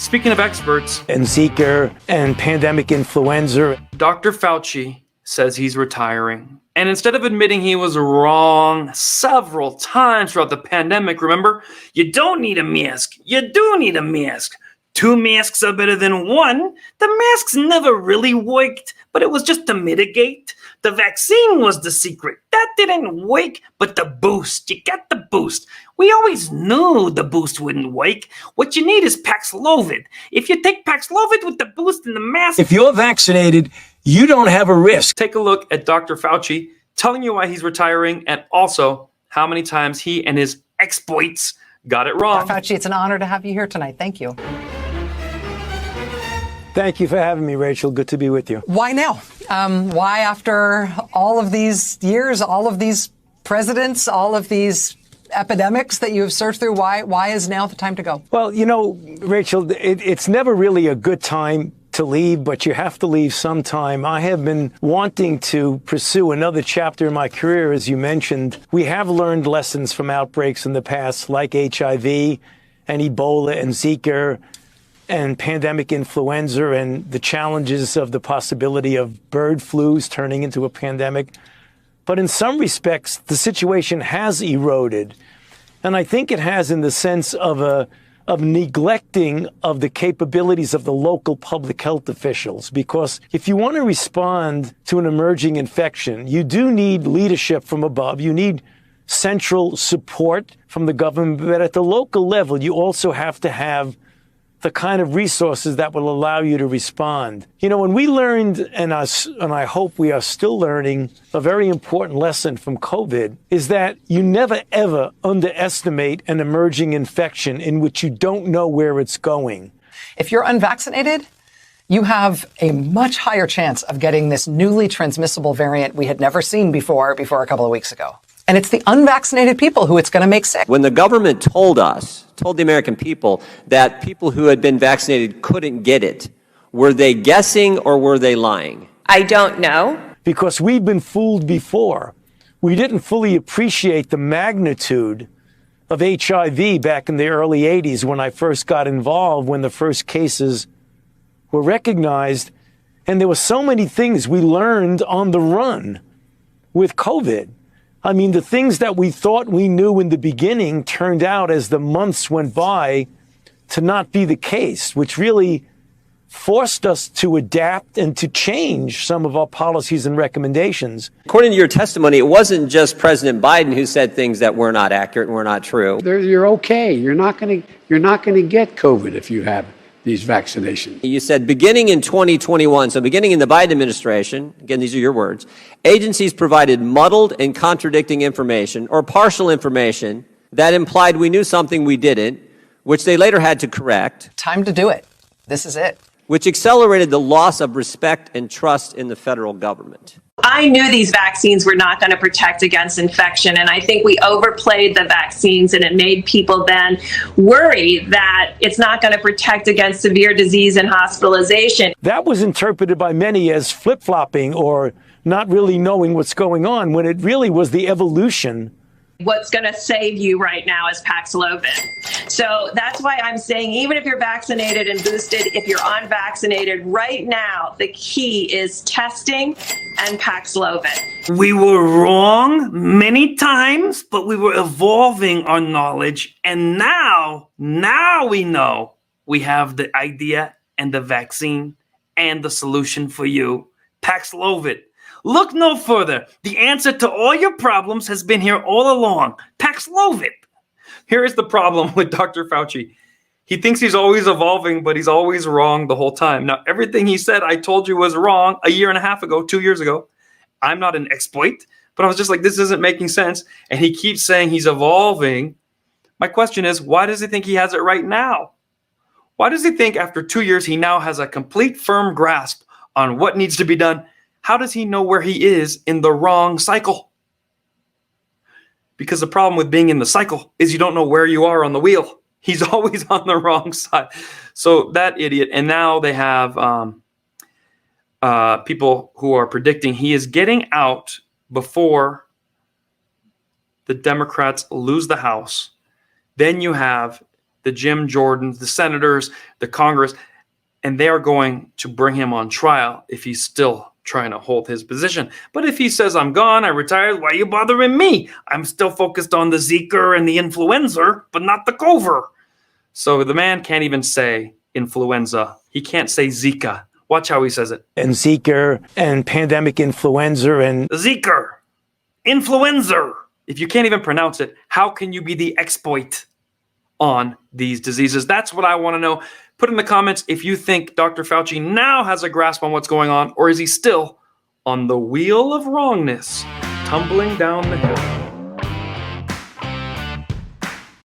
Speaking of experts, and Zika and pandemic influenza, Dr. Fauci says he's retiring. And instead of admitting he was wrong several times throughout the pandemic, remember, you don't need a mask. You do need a mask. 2 masks are better than 1. The masks never really worked, but it was just to mitigate. The vaccine was the secret. That didn't work, but the boost, you got the boost. We always knew the boost wouldn't work. What you need is Paxlovid. If you take Paxlovid with the boost and the mask... If you're vaccinated, you don't have a risk. Take a look at Dr. Fauci telling you why he's retiring and also how many times he and his exploits got it wrong. Dr. Fauci, it's an honor to have you here tonight. Thank you. Thank you for having me, Rachel. Good to be with you. Why now? Why after all of these years, all of these presidents, all of these epidemics that you have searched through, why is now the time to go? Well, you know, Rachel, it's never really a good time to leave, but you have to leave sometime. I have been wanting to pursue another chapter in my career, as you mentioned. We have learned lessons from outbreaks in the past, like HIV and Ebola and Zika and pandemic influenza and the challenges of the possibility of bird flus turning into a pandemic. But in some respects, the situation has eroded. And I think it has in the sense of neglecting of the capabilities of the local public health officials. Because if you want to respond to an emerging infection, you do need leadership from above. You need central support from the government. But at the local level, you also have to have the kind of resources that will allow you to respond. You know, when we learned, and I hope we are still learning, a very important lesson from COVID is that you never, ever underestimate an emerging infection in which you don't know where it's going. If you're unvaccinated, you have a much higher chance of getting this newly transmissible variant we had never seen before a couple of weeks ago. And it's the unvaccinated people who it's going to make sick. When the government told the American people that people who had been vaccinated couldn't get it, were they guessing or were they lying? I don't know. Because we've been fooled before. We didn't fully appreciate the magnitude of HIV back in the early 80s when I first got involved, when the first cases were recognized. And there were so many things we learned on the run with COVID. I mean, the things that we thought we knew in the beginning turned out as the months went by to not be the case, which really forced us to adapt and to change some of our policies and recommendations. According to your testimony, it wasn't just President Biden who said things that were not accurate and were not true. You're okay. You're not going to get COVID if you have these vaccinations. You said beginning in 2021, so beginning in the Biden administration, again, these are your words, agencies provided muddled and contradicting information or partial information that implied we knew something we didn't, which they later had to correct. Time to do it. This is it. Which accelerated the loss of respect and trust in the federal government. I knew these vaccines were not going to protect against infection, and I think we overplayed the vaccines, and it made people then worry that it's not going to protect against severe disease and hospitalization. That was interpreted by many as flip-flopping or not really knowing what's going on, when it really was the evolution. What's going to save you right now is Paxlovid. So that's why I'm saying, even if you're vaccinated and boosted, if you're unvaccinated right now, the key is testing and Paxlovid. we were wrong many times, but we were evolving our knowledge. And now we know we have the idea and the vaccine and the solution for you. Paxlovid. Look no further. The answer to all your problems has been here all along. Paxlovid. Here is the problem with Dr. Fauci. He thinks he's always evolving, but he's always wrong the whole time. Now, everything he said, I told you was wrong a year and a half ago, 2 years ago. I'm not an exploit, but I was just like, this isn't making sense. And he keeps saying he's evolving. My question is, why does he think he has it right now? Why does he think after 2 years, he now has a complete firm grasp on what needs to be done? How does he know where he is in the wrong cycle? Because the problem with being in the cycle is you don't know where you are on the wheel. He's always on the wrong side. So that idiot. And now they have people who are predicting he is getting out before the Democrats lose the House. Then you have the Jim Jordans, the senators, the Congress, and they are going to bring him on trial if he's still trying to hold his position. But if he says, I'm gone, I retired, why are you bothering me? I'm still focused on the Zika and the influenza, but not the COVID. So the man can't even say influenza. He can't say Zika. Watch how he says it. And Zika and pandemic influenza and Zika, influenza. If you can't even pronounce it, how can you be the expert on these diseases? That's what I want to know. Put in the comments if you think Dr. Fauci now has a grasp on what's going on, or is he still on the wheel of wrongness, tumbling down the hill?